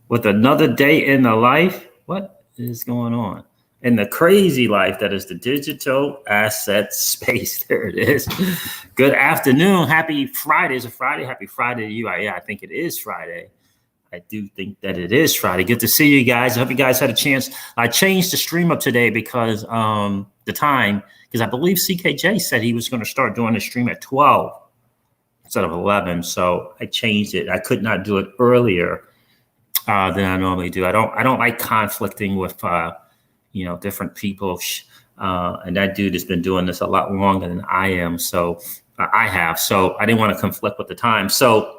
with another day in the life. What is going on? In the crazy life that is the digital asset space. There it is. Good afternoon. Happy Friday. Is it Friday? Happy Friday to you. Yeah, I think it is Friday. I do think that it is Friday. Good to see you guys. I hope you guys had a chance. I changed the stream up today because the time, because I believe CKJ said he was going to start doing the stream at 12 instead of 11. So I changed it. I could not do it earlier than I normally do. I don't like conflicting with different people. And that dude has been doing this a lot longer than I am. So I didn't want to conflict with the time. So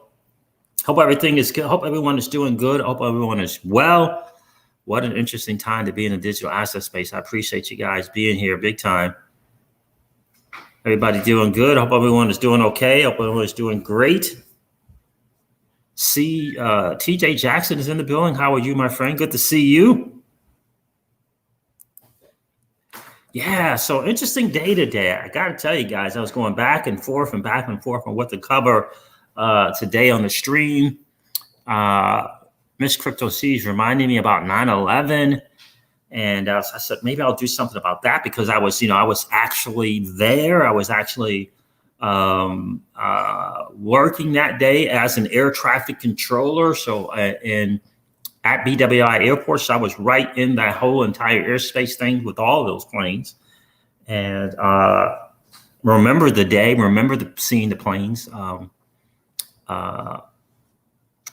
hope everything is good. Hope everyone is doing good. Hope everyone is well. What an interesting time to be in the digital asset space. I appreciate you guys being here big time. Everybody doing good. Hope everyone is doing okay. Hope everyone is doing great. See, TJ Jackson is in the building. How are you, my friend? Good to see you. Yeah, so interesting day today. I got to tell you guys, I was going back and forth on what to cover today on the stream. Miss Crypto C's reminding me about 9/11. And I said, maybe I'll do something about that because I was actually there. I was actually working that day as an air traffic controller. So at BWI Airport, so I was right in that whole entire airspace thing with all of those planes. And remember the day, seeing the planes.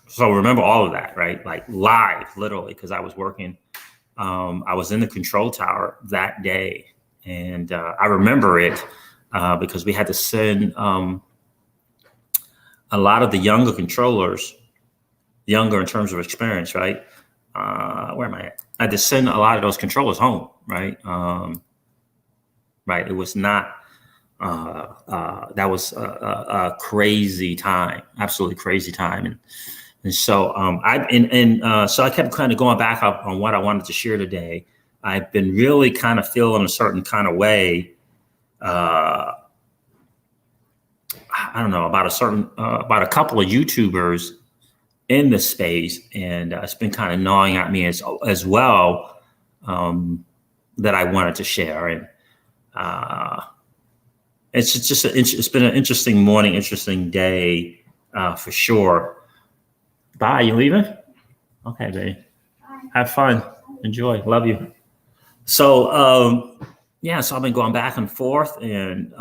So remember all of that, right? Like live, literally, because I was working. I was in the control tower that day, and I remember it because we had to send a lot of the younger controllers, younger in terms of experience, right? Where am I at? I had to send a lot of those controllers home, right? Right. It was not. That was a crazy time, absolutely crazy time, and so so I kept kind of going back up on what I wanted to share today. I've been really kind of feeling a certain kind of way. I don't know about about a couple of YouTubers in the space, and it's been kind of gnawing at me as well that I wanted to share. And it's been an interesting morning, interesting day for sure. Bye. You leaving? Okay, baby. Have fun. Enjoy. Love you. So so I've been going back and forth, and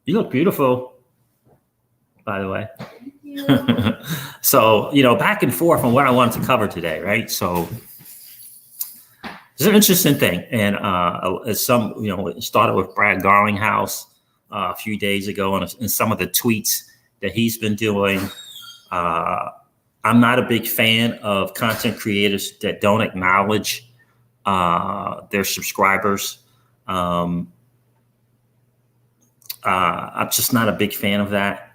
you look beautiful, by the way. So back and forth on what I wanted to cover today, right? So it's an interesting thing, and it started with Brad Garlinghouse a few days ago, and some of the tweets that he's been doing. I'm not a big fan of content creators that don't acknowledge their subscribers. I'm just not a big fan of that.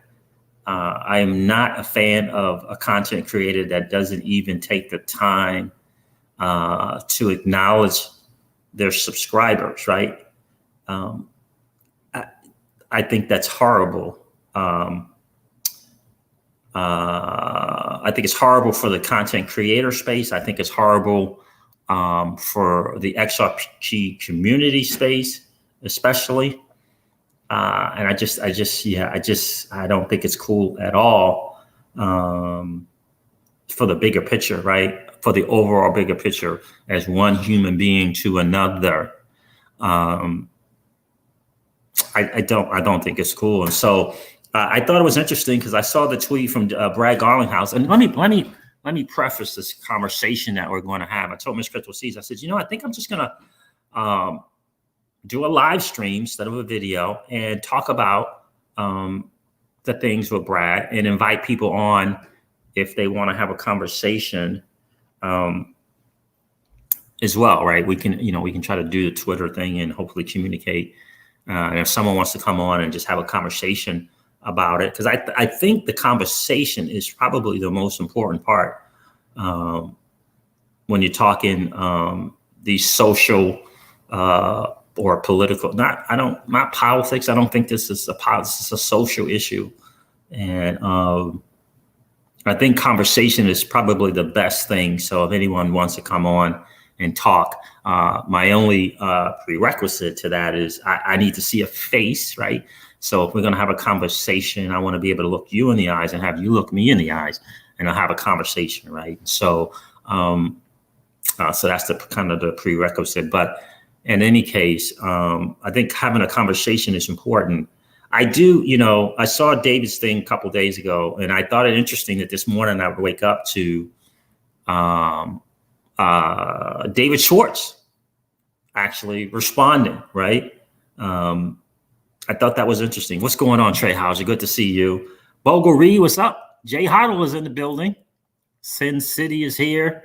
I am not a fan of a content creator that doesn't even take the time to acknowledge their subscribers, right? I think that's horrible. I think it's horrible for the content creator space. I think it's horrible for the XRP community space, especially. And I don't think it's cool at all for the bigger picture, right? For the overall bigger picture as one human being to another. I don't think it's cool. And so I thought it was interesting because I saw the tweet from Brad Garlinghouse. And let me preface this conversation that we're going to have. I told Ms. Crypto C's, I said, I think I'm just going to do a live stream instead of a video and talk about the things with Brad and invite people on if they want to have a conversation as well, right? We can try to do the Twitter thing and hopefully communicate. And if someone wants to come on and just have a conversation about it, because I think the conversation is probably the most important part when you're talking these social or political, not politics. I don't think this is a social issue. And I think conversation is probably the best thing. So if anyone wants to come on and talk, my only prerequisite to that is I need to see a face, right? So if we're going to have a conversation, I want to be able to look you in the eyes and have you look me in the eyes, and I'll have a conversation, right? So, so that's the kind of the prerequisite. But in any case, I think having a conversation is important. I do, I saw David's thing a couple of days ago, and I thought it interesting that this morning I would wake up to David Schwartz actually responding, right? I thought that was interesting. What's going on, Trey Hauser? Good to see you. Bogle Reed, what's up? Jay Hoddle is in the building. Sin City is here,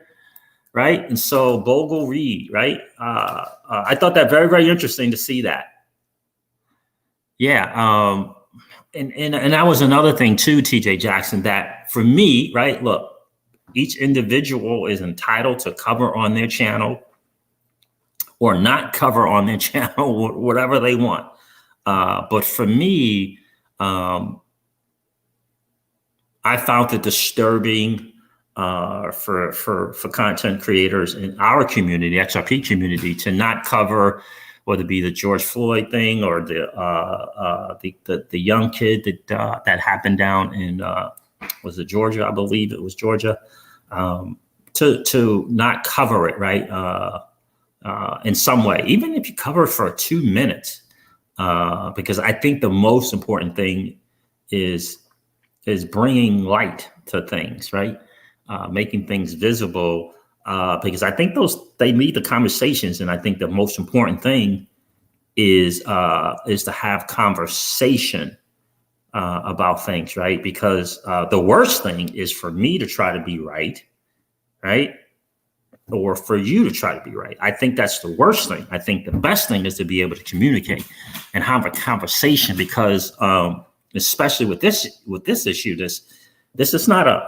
right? And so Bogle Reed, right? I thought that very, very interesting to see that. Yeah. And that was another thing too, TJ Jackson, that for me, right? Look, each individual is entitled to cover on their channel or not cover on their channel, whatever they want. But for me, I found it disturbing for content creators in our community, XRP community, to not cover whether it be the George Floyd thing or the young kid that happened down in was it Georgia? I believe it was Georgia. To not cover it, right? In some way, even if you cover it for 2 minutes, because I think the most important thing is bringing light to things, right? Making things visible, because I think they lead the conversations, and I think the most important thing is to have conversation about things, right? Because the worst thing is for me to try to be right, or for you to try to be right. I think that's the worst thing. I think the best thing is to be able to communicate and have a conversation, because especially with this issue, this is not a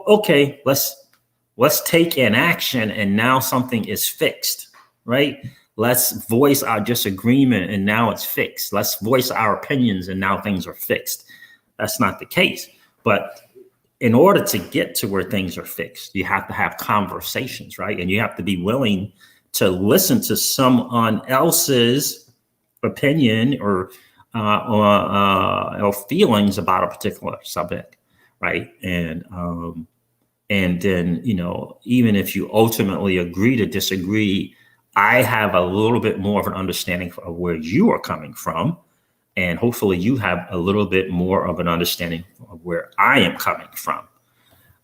okay, let's take an action and now something is fixed, right? Let's voice our disagreement and now it's fixed. Let's voice our opinions and now things are fixed. That's not the case. But in order to get to where things are fixed, you have to have conversations, right? And you have to be willing to listen to someone else's opinion or feelings about a particular subject, right? And then, even if you ultimately agree to disagree, I have a little bit more of an understanding of where you are coming from. And hopefully you have a little bit more of an understanding of where I am coming from,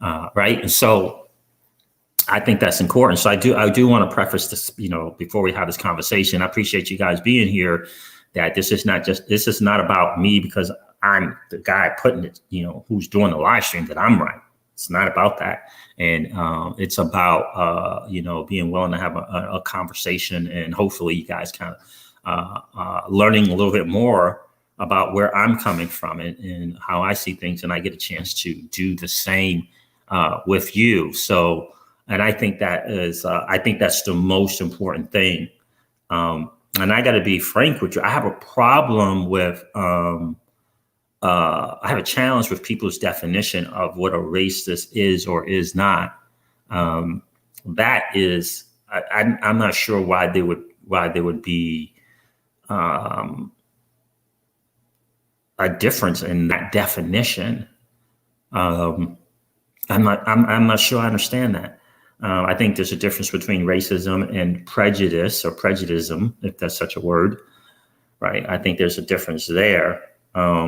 right? And so I think that's important. So I do want to preface this, before we have this conversation. I appreciate you guys being here, that this is not about me because I'm the guy putting it, who's doing the live stream, that I'm right. It's not about that. And it's about, being willing to have a conversation, and hopefully you guys kind of learning a little bit more about where I'm coming from and how I see things. And I get a chance to do the same with you. So, and I think that's the most important thing. And I got to be frank with you. I have a problem with, I have a challenge with people's definition of what a racist is or is not. That is, I'm not sure why there would be a difference in that definition. I'm not sure I understand that. I think there's a difference between racism and prejudice, or prejudicism, if that's such a word, right? I think there's a difference there. But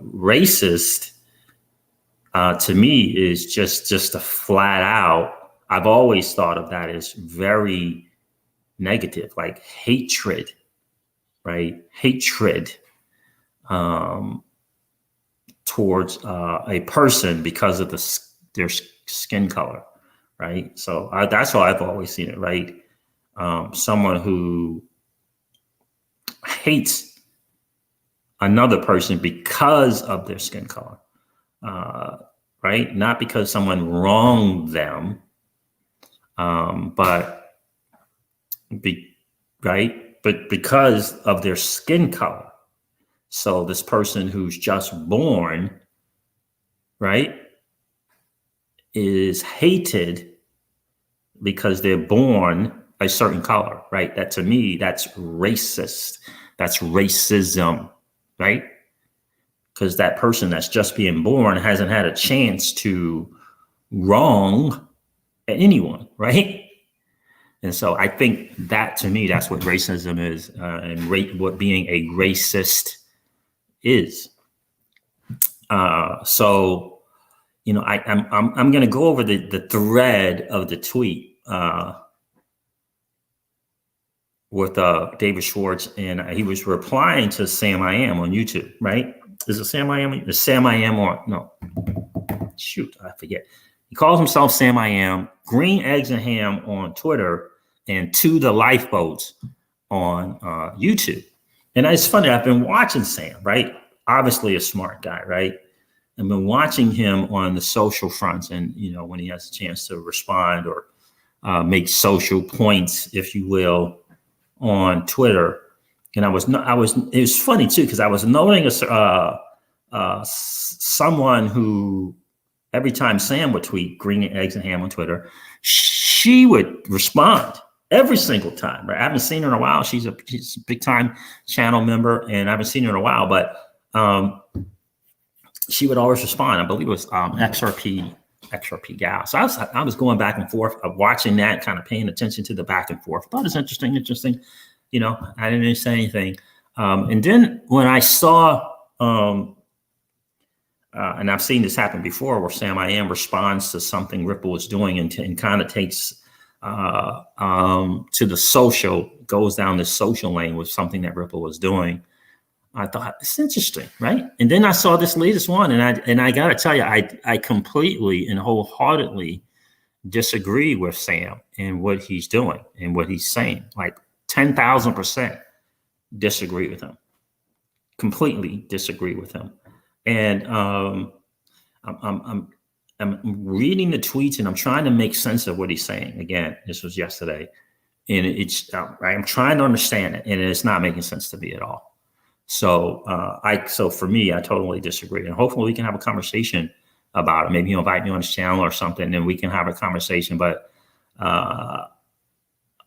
racist to me is just a flat out. I've always thought of that as very negative, like hatred, right? Hatred towards a person because of their skin color, right? So that's how I've always seen it, right? Someone who hates another person because of their skin color, right? Not because someone wronged them, but because of their skin color. So this person who's just born, right, is hated because they're born a certain color, right? That to me, that's racist. That's racism, right? Because that person that's just being born hasn't had a chance to wrong anyone, right? And so I think that to me, that's what racism is, and what being a racist is. So, you know, I'm going to go over the thread of the tweet with David Schwartz, and he was replying to Sam I Am on YouTube, right? Is it Sam I Am? Is Sam I Am or no? Shoot, I forget. He calls himself Sam I Am, Green Eggs and Ham on Twitter, and To the Lifeboats on YouTube. And it's funny, I've been watching Sam, right? Obviously a smart guy, right? I've been watching him on the social fronts, and you know, when he has a chance to respond or make social points, if you will, on Twitter. And it was funny too, because I was noting someone who, every time Sam would tweet Green Eggs and Ham on Twitter, she would respond every single time, right? I haven't seen her in a while. She's a big time channel member, and I haven't seen her in a while, but she would always respond. I believe it was XRP gal. So I was going back and forth, watching that, kind of paying attention to the back and forth. I thought it's interesting. You know, I didn't say anything. And then when I saw, and I've seen this happen before, where Sam I Am responds to something Ripple is doing and kind of takes to the social, goes down the social lane with something that Ripple was doing. I thought it's interesting, right? And then I saw this latest one, and I got to tell you, I completely and wholeheartedly disagree with Sam and what he's doing and what he's saying. Like 10,000% disagree with him. Completely disagree with him. And I'm reading the tweets, and I'm trying to make sense of what he's saying. Again, this was yesterday, and it's I'm trying to understand it, and it's not making sense to me at all. So so for me, I totally disagree, and hopefully we can have a conversation about it. Maybe he'll invite me on his channel or something, and we can have a conversation. But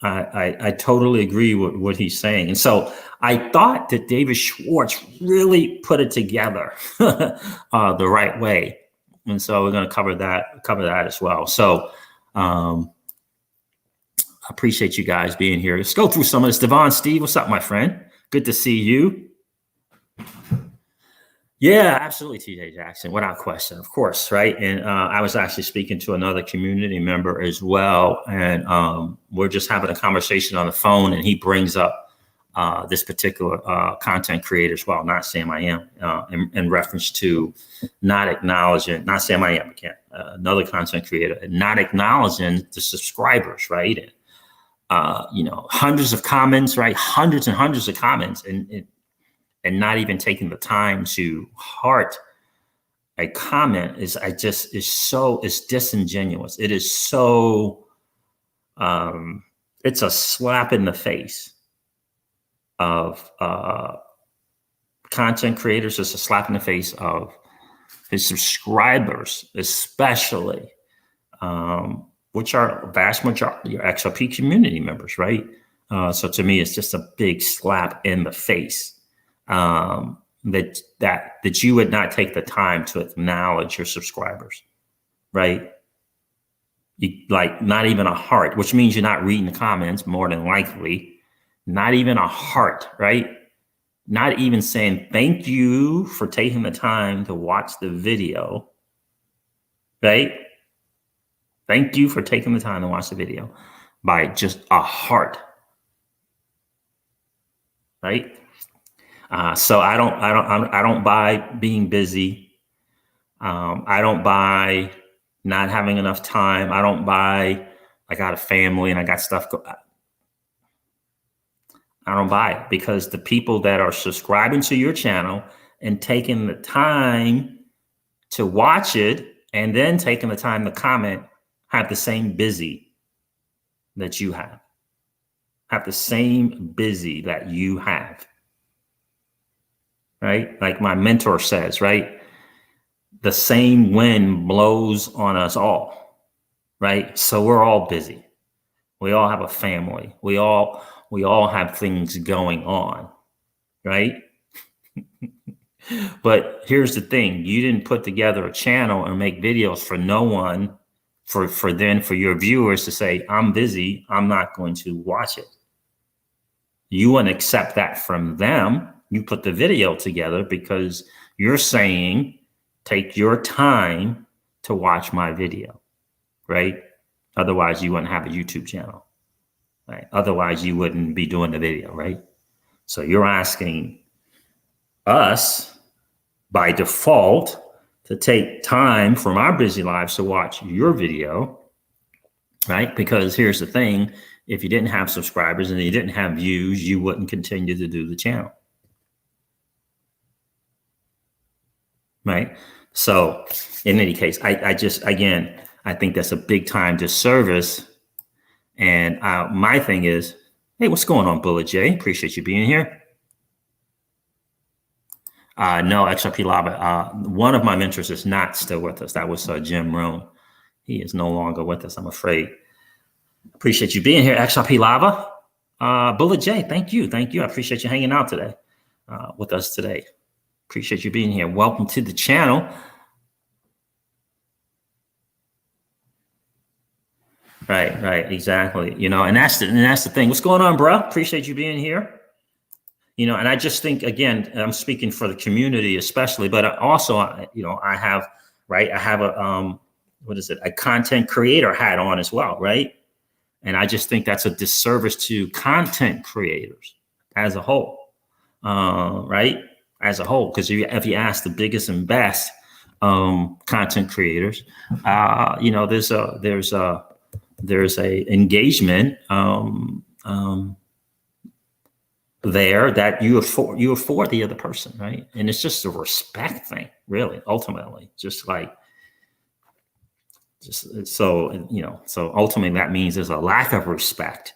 I totally agree with what he's saying. And so I thought that David Schwartz really put it together the right way. And so we're going to cover that as well. So I appreciate you guys being here. Let's go through some of this. Devon, Steve, what's up, my friend? Good to see you. Yeah, absolutely, TJ Jackson, without question, of course, right? And I was actually speaking to another community member as well, and we're just having a conversation on the phone, and he brings up this particular content creator as well, not Sam I Am, in reference to not Sam I Am again, another content creator, not acknowledging the subscribers, right? And, you know, hundreds of comments, right? Hundreds and hundreds of comments, and not even taking the time to heart a comment is disingenuous. It is so, it's a slap in the face of content creators. It's a slap in the face of his subscribers, especially, which are a vast majority of XRP community members, right? So to me, it's just a big slap in the face. That you would not take the time to acknowledge your subscribers, right? Like not even a heart, which means you're not reading the comments more than likely. Not even a heart, right? Not even saying thank you for taking the time to watch the video, right? Thank you for taking the time to watch the video by just a heart, right? So I don't buy being busy. I don't buy not having enough time. I don't buy I got a family and I got stuff. I don't buy it, because the people that are subscribing to your channel and taking the time to watch it and then taking the time to comment have the same busy that you have the same busy that you have. right? Like my mentor says, right? The same wind blows on us all, right? So we're all busy. We all have a family. We all have things going on, right? But here's the thing: you didn't put together a channel and make videos for no one, for your viewers to say, "I'm busy. I'm not going to watch it." You wouldn't accept that from them. You put the video together because you're saying, "Take your time to watch my video," right? Otherwise, you wouldn't have a YouTube channel, right? Otherwise, you wouldn't be doing the video, right? So you're asking us by default to take time from our busy lives to watch your video, right? Because here's the thing: if you didn't have subscribers and you didn't have views, you wouldn't continue to do the channel, right? So in any case, I just, again, I think that's a big time disservice. And my thing is, hey, what's going on, Bullet J? Appreciate you being here. No, XRP Lava. One of my mentors is not still with us. That was Jim Rohn. He is no longer with us, I'm afraid. Appreciate you being here, XRP Lava. Bullet J, thank you. Thank you. I appreciate you hanging out today with us today. Appreciate you being here. Welcome to the channel. Right, exactly. You know, and that's the thing. What's going on, bro? Appreciate you being here. You know, and I just think, again, I'm speaking for the community especially, but also, you know, I have a a content creator hat on as well, right? And I just think that's a disservice to content creators as a whole, right? As a whole, because if you ask the biggest and best content creators, you know, there's a engagement there that you afford the other person, right? And it's just a respect thing, really, ultimately. So, you know, so ultimately that means there's a lack of respect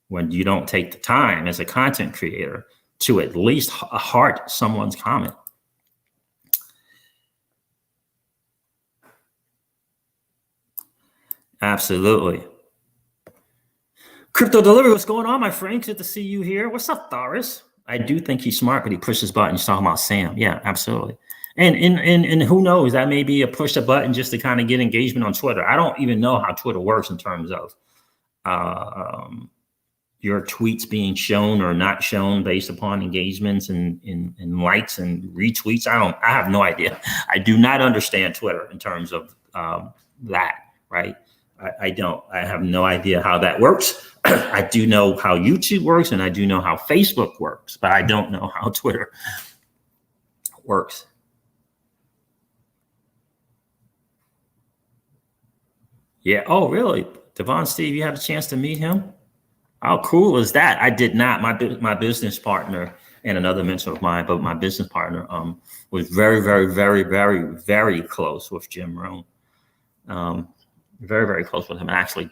when you don't take the time as a content creator to at least heart someone's comment. Absolutely. Crypto Delivery, what's going on, my friend? Good to see you here. What's up, Thoris? I do think he's smart, but he pushes buttons. He's talking about Sam. Yeah, absolutely. And who knows? That may be a push a button just to kind of get engagement on Twitter. I don't even know how Twitter works in terms of your tweets being shown or not shown based upon engagements and likes and retweets. I have no idea. I do not understand Twitter in terms of that, right? I don't. I have no idea how that works. I do know how YouTube works and I do know how Facebook works, but I don't know how Twitter works. Yeah. Oh, really? Devon Steve, you had a chance to meet him? How cool is that? I did not. My business partner and another mentor of mine, but my business partner was very, very, very, very, very close with Jim Rohn. Very, very close with him, and actually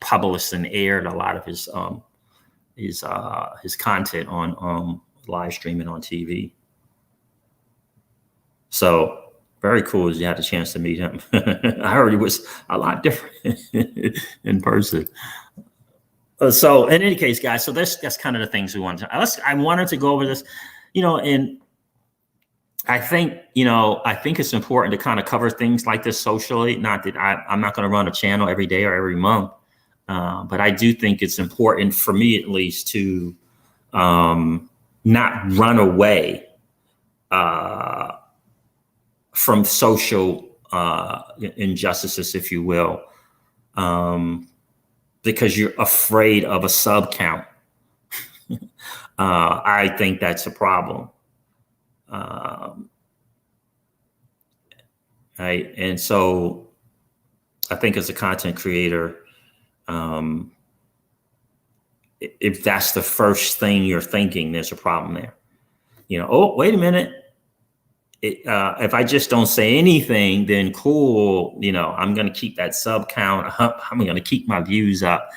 published and aired a lot of his content on live streaming on TV. So very cool as you had a chance to meet him. I heard he was a lot different in person. So in any case, guys, so that's kind of the things we wanted to. I wanted to go over this, you know, and I think it's important to kind of cover things like this socially. Not that I'm not going to run a channel every day or every month, but I do think it's important for me, at least, to not run away from social injustices, if you will, because you're afraid of a sub count. I think that's a problem. Right. And so I think as a content creator, if that's the first thing you're thinking, there's a problem there. You know, oh, wait a minute. If I just don't say anything, then cool, you know, I'm going to keep that sub count up. I'm going to keep my views up.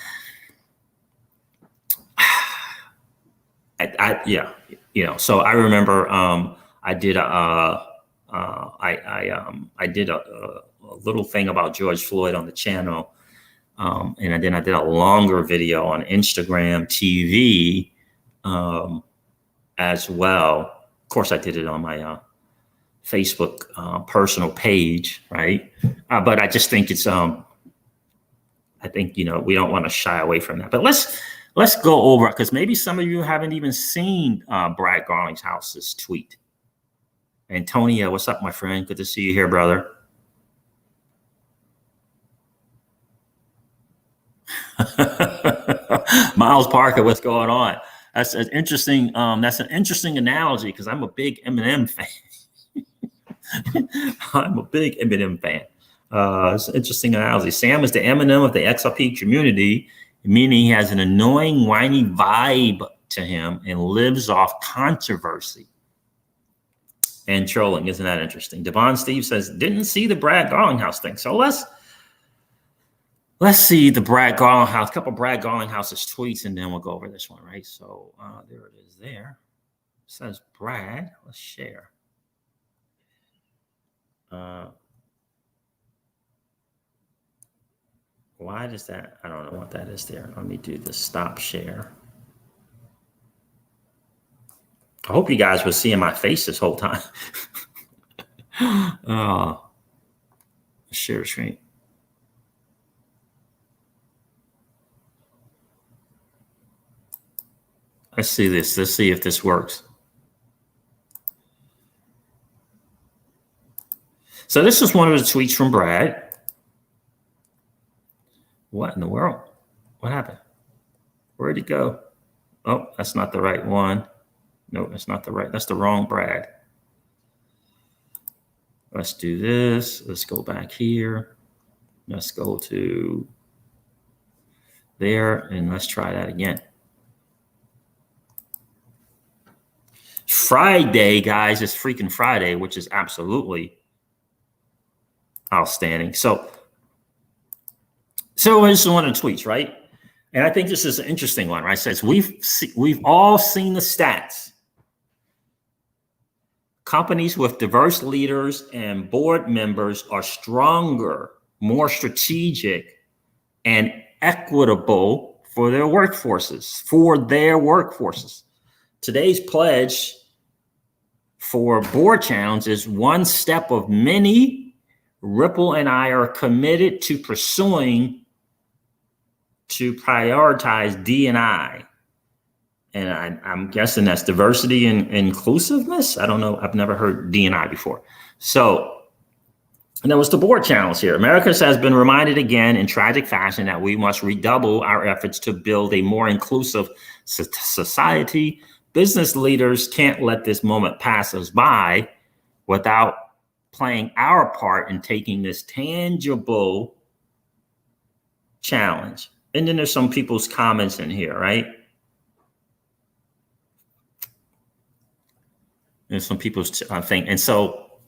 I Yeah, so I remember I did I did a little thing about George Floyd on the channel, and then I did a longer video on Instagram TV as well. Of course, I did it on my Facebook personal page, right? But I just think it's I think we don't want to shy away from that. But let's go over it, because maybe some of you haven't even seen Brad Garlinghouse's tweet. Antonia, what's up, my friend? Good to see you here, brother. Miles Parker, what's going on? That's an interesting. That's an interesting analogy, because I'm a big Eminem fan. I'm a big Eminem fan. It's an interesting analogy. Sam is the Eminem of the XRP community, meaning he has an annoying, whiny vibe to him and lives off controversy and trolling. Isn't that interesting? Devon Steve says, didn't see the Brad Garlinghouse thing. So let's see the Brad Garlinghouse, a couple of Brad Garlinghouse's tweets, and then we'll go over this one, right? So there it is there. It says Brad. Let's share. Why does that? I don't know what that is there. Let me do the stop share. I hope you guys were seeing my face this whole time. Share screen. Let's see this. Let's see if this works. So this is one of the tweets from Brad. What in the world? What happened? Where'd it go? Oh, that's not the right one. No, that's not the right. That's the wrong Brad. Let's do this. Let's go back here. Let's go to there, and let's try that again. Friday, guys, it's freaking Friday, which is absolutely outstanding. So this is one of the tweets, right? And I think this is an interesting one, right? It says, we've all seen the stats. Companies with diverse leaders and board members are stronger, more strategic, and equitable for their workforces. Today's pledge for board challenge is one step of many Ripple and I are committed to pursuing to prioritize D&I. And I'm guessing that's diversity and inclusiveness. I don't know. I've never heard D&I before. So, and there was the board challenge here. America has been reminded again in tragic fashion that we must redouble our efforts to build a more inclusive society. Business leaders can't let this moment pass us by without playing our part in taking this tangible challenge. And then there's some people's comments in here, right? There's some people's thing. And so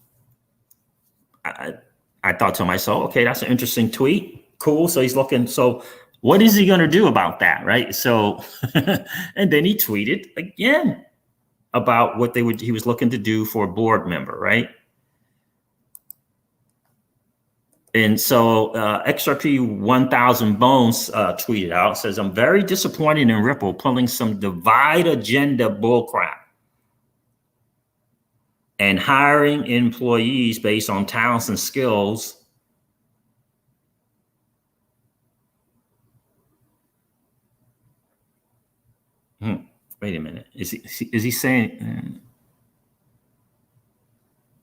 I thought to myself, okay, that's an interesting tweet. Cool. So he's looking. So what is he going to do about that? Right. So and then he tweeted again about what he was looking to do for a board member. Right. And so XRP 1000 Bones tweeted out, says, I'm very disappointed in Ripple pulling some divide agenda bullcrap and hiring employees based on talents and skills. Wait a minute. Is he saying?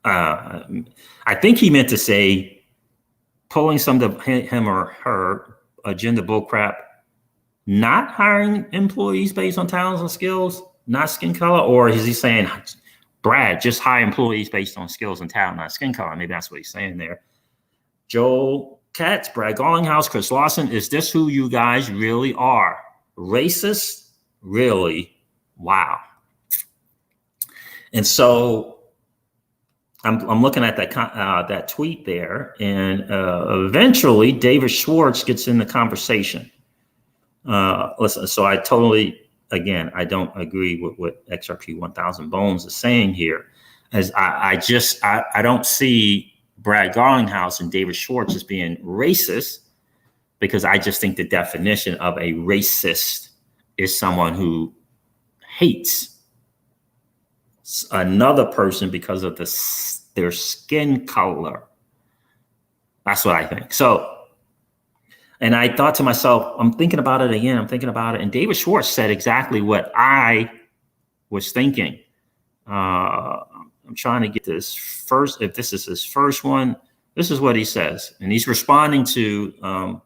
I think he meant to say pulling some of him or her agenda bullcrap, not hiring employees based on talents and skills, not skin color, or is he saying, Brad, just hire employees based on skills and talent, not skin color? Maybe that's what he's saying there. Joel Katz, Brad Garlinghouse, Chris Lawson, is this who you guys really are? Racist? Really? Wow. And so I'm looking at that tweet there, and eventually David Schwartz gets in the conversation. Listen, so I totally again, I don't agree with what XRP 1000 Bones is saying here. As I don't see Brad Garlinghouse and David Schwartz as being racist, because I just think the definition of a racist is someone who hates another person because of their skin color. That's what I think. So, and I thought to myself, I'm thinking about it again. And David Schwartz said exactly what I was thinking. I'm trying to get this first. If this is his first one, this is what he says. And he's responding to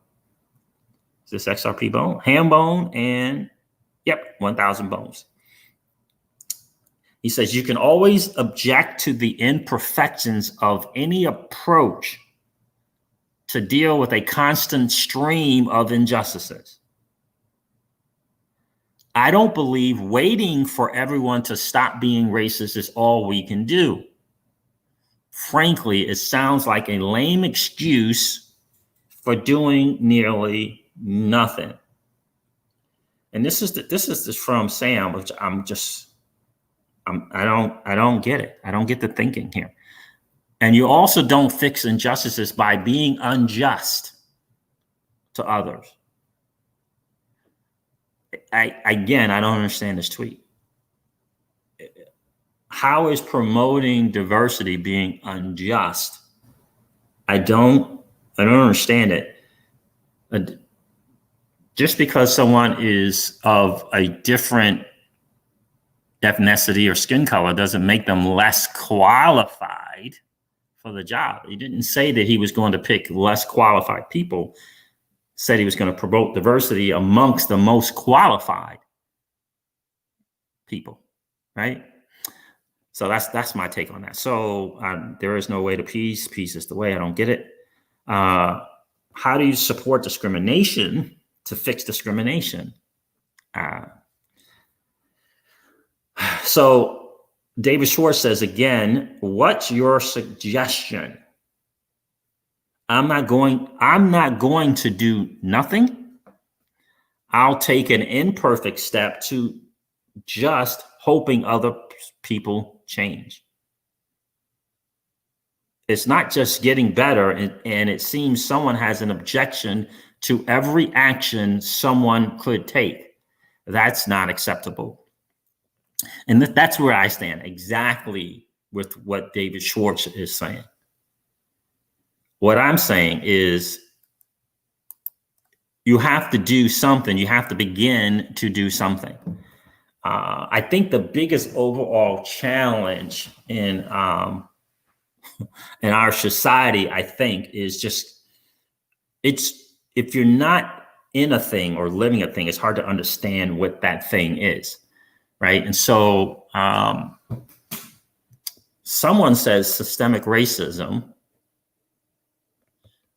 this XRP bone, ham bone, and 1000 bones. He says, you can always object to the imperfections of any approach to deal with a constant stream of injustices. I don't believe waiting for everyone to stop being racist is all we can do. Frankly, it sounds like a lame excuse for doing nearly nothing. And this is from Sam, which I don't get it. I don't get the thinking here. And you also don't fix injustices by being unjust to others. I don't understand this tweet. How is promoting diversity being unjust? I don't understand it. Just because someone is of a different ethnicity or skin color doesn't make them less qualified for the job. He didn't say that he was going to pick less qualified people. Said he was going to promote diversity amongst the most qualified people, right? So that's my take on that. So there is no way to peace. Peace is the way. I don't get it. How do you support discrimination to fix discrimination? So David Schwartz says, again, what's your suggestion? I'm not going to do nothing. I'll take an imperfect step to just hoping other people change. It's not just getting better, and it seems someone has an objection to every action someone could take. That's not acceptable. And that's where I stand, exactly with what David Schwartz is saying. What I'm saying is you have to do something. You have to begin to do something. I think the biggest overall challenge in our society, I think, is just if you're not in a thing or living a thing, it's hard to understand what that thing is, right? And so someone says systemic racism,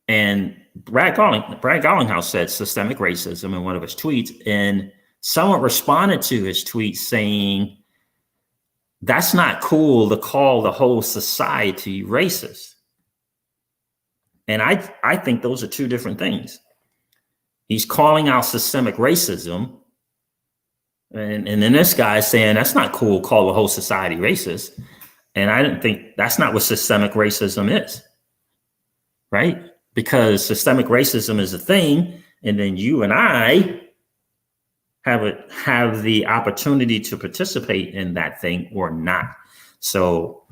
and Brad Garlinghouse said systemic racism in one of his tweets, and someone responded to his tweet saying, that's not cool to call the whole society racist. And I think those are two different things. He's calling out systemic racism, and then this guy is saying that's not cool, call the whole society racist. And I didn't think that's not what systemic racism is, right? Because systemic racism is a thing, and then you and I have the opportunity to participate in that thing or not. So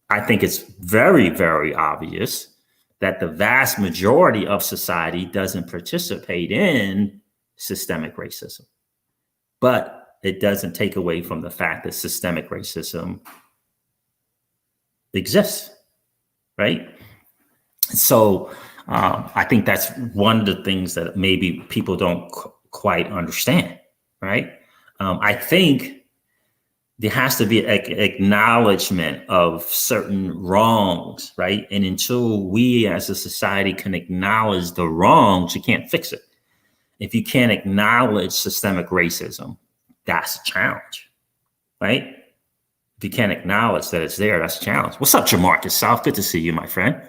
I think it's very, very obvious that the vast majority of society doesn't participate in systemic racism. But it doesn't take away from the fact that systemic racism exists, right? So I think that's one of the things that maybe people don't quite understand, right? I think there has to be an acknowledgement of certain wrongs, right? And until we as a society can acknowledge the wrongs, you can't fix it. If you can't acknowledge systemic racism, that's a challenge, right? If you can't acknowledge that it's there, that's a challenge. What's up, Jamarcus South? Good to see you, my friend.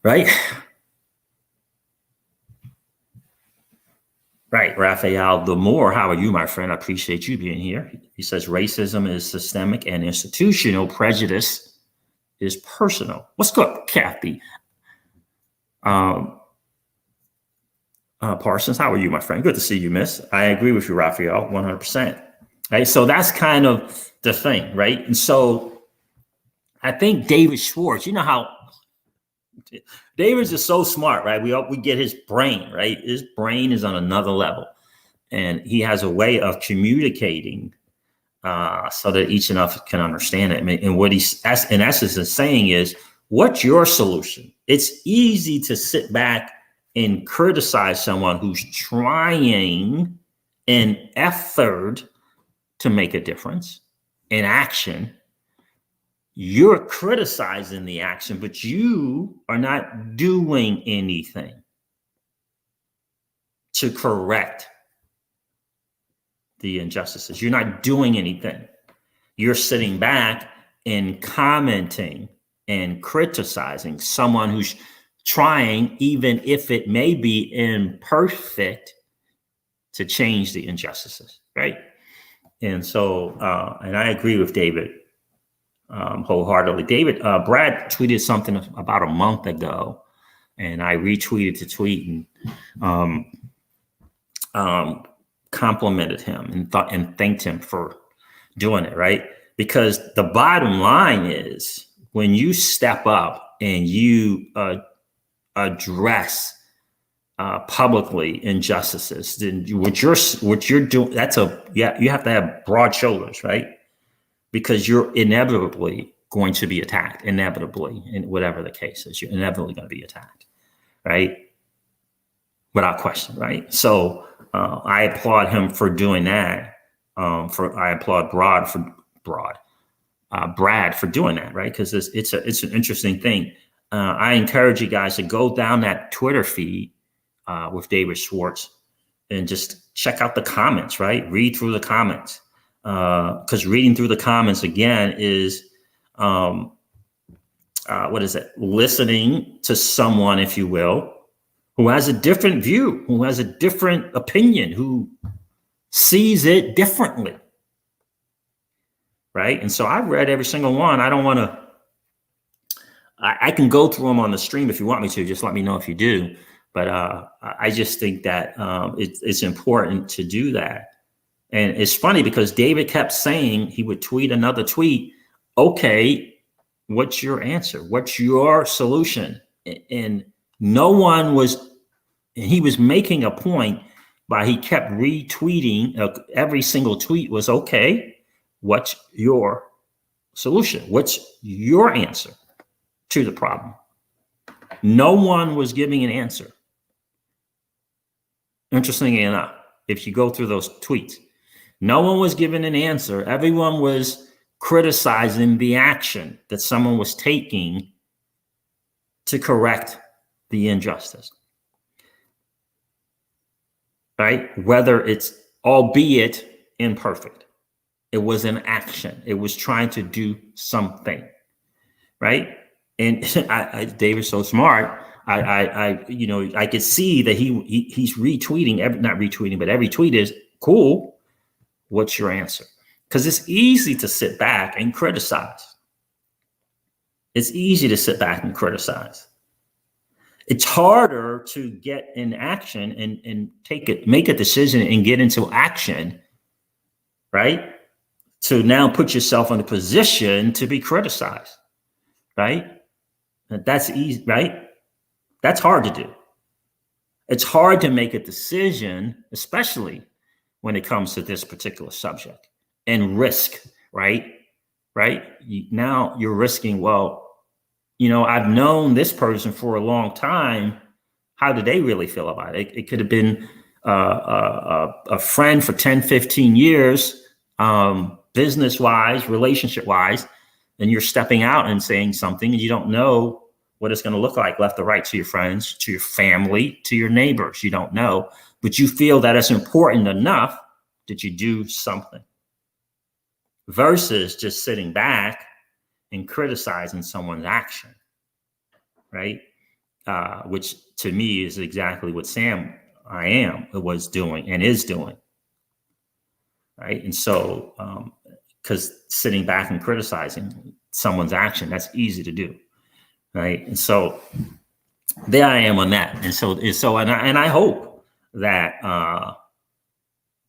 Right? Right, Raphael, the more, how are you, my friend? I appreciate you being here. He says racism is systemic and institutional. Prejudice is personal. What's good, Kathy? Parsons, how are you, my friend? Good to see you, miss. I agree with you, Raphael, 100%. Right, so that's kind of the thing, right? And so I think David Schwartz, you know how David's just so smart, right? We get his brain, right? His brain is on another level. And he has a way of communicating so that each and us can understand it. And what he's in essence is saying is, what's your solution? It's easy to sit back and criticize someone who's trying an effort to make a difference in action. You're criticizing the action, but you are not doing anything to correct the injustices. You're not doing anything. You're sitting back and commenting and criticizing someone who's trying, even if it may be imperfect, to change the injustices, right? And so, and I agree with David wholeheartedly. Brad tweeted something about a month ago, and I retweeted the tweet and complimented him and thanked him for doing it, right? Because the bottom line is, when you step up and you address publicly injustices, then what you're doing, you have to have broad shoulders, right? Because you're inevitably going to be attacked, inevitably, in whatever the case is, you're inevitably going to be attacked, right? Without question, right? So I applaud him for doing that. I applaud Brad for doing that, right? Because it's an interesting thing. I encourage you guys to go down that Twitter feed with David Schwartz and just check out the comments, right? Read through the comments, because reading through the comments again is what is it? Listening to someone, if you will, who has a different view, who has a different opinion, who sees it differently, right? And so I've read every single one. I don't want to, I can go through them on the stream if you want me to. Just let me know if you do. But I just think that it's important to do that. And it's funny because David kept saying he would tweet another tweet. Okay, what's your answer? What's your solution? And no one was, and he was making a point by he kept retweeting. Every single tweet was, okay, what's your solution? What's your answer to the problem? No one was giving an answer. Interestingly enough, if you go through those tweets, no one was giving an answer. Everyone was criticizing the action that someone was taking to correct the injustice, right? Whether it's, albeit imperfect, it was an action. It was trying to do something, right? And David's so smart. I could see that he's retweeting, not retweeting, but every tweet is cool. What's your answer? Because it's easy to sit back and criticize. It's easy to sit back and criticize. It's harder to get in action and make a decision and get into action, right? To now put yourself in a position to be criticized, right? That's easy, right? That's hard to do. It's hard to make a decision, especially when it comes to this particular subject, and risk, right? Now you're risking, well, I've known this person for a long time. How do they really feel about it? It could have been a friend for 10, 15 years, business-wise, relationship-wise, and you're stepping out and saying something, and you don't know what it's going to look like left or right to your friends, to your family, to your neighbors. You don't know, but you feel that it's important enough that you do something, versus just sitting back and criticizing someone's action, right? Which to me is exactly what Sam was doing and is doing. Right. And so, because sitting back and criticizing someone's action, that's easy to do. Right. And so there I am on that. And I hope that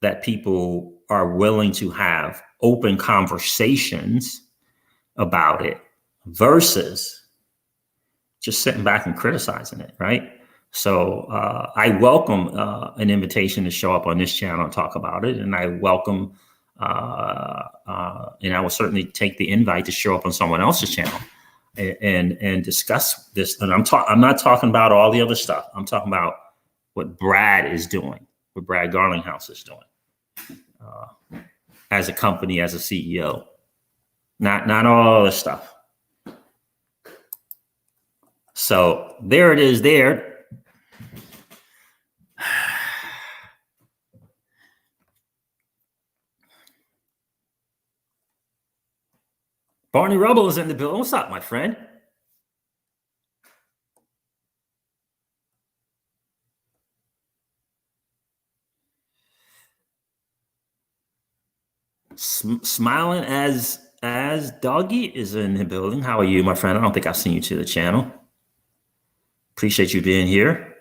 that people are willing to have open conversations about it versus just sitting back and criticizing it. Right. So I welcome an invitation to show up on this channel and talk about it. And I welcome, and I will certainly take the invite to show up on someone else's channel and discuss this. And I'm not talking about all the other stuff. I'm talking about what Brad is doing, what Brad Garlinghouse is doing as a company, as a CEO. Not all this stuff. So there it is there. Barney Rubble is in the building. What's up, my friend? Smiling as Doggy is in the building. How are you, my friend? I don't think I've seen you to the channel. Appreciate you being here.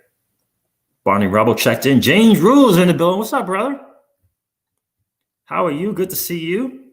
Barney Rubble checked in. James Rule is in the building. What's up, brother? How are you? Good to see you.